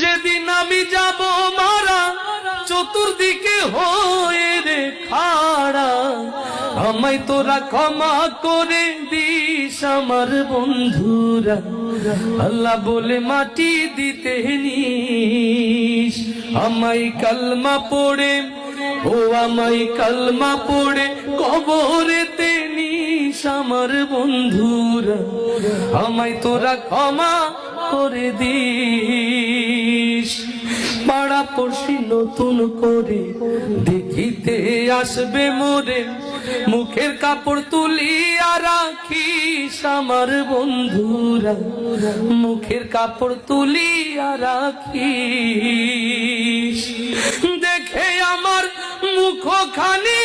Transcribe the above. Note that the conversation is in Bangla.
যেদিন আমি যাব মারা চতুর্দিকে হয়ে রে খাড়া, আমায় তোরা ক্ষমা করে দিস আমার বন্ধুরা, আল্লাহ বলে মাটি দিতে নিস। আমায় কালমা পড়ে, ও আমায় কালমা পড়ে কবরেতে নিস আমার বন্ধুরা, আমায় তোরা ক্ষমা করে দিস। পাড়া পড়শি নতুন করে দেখিতে আসবে মোরে, মুখের কাপড় তুলিয়া রাখিস আমার বন্ধুরা, মুখের কাপড় তুলিয়া রাখিস। দেখে আমার মুখখানি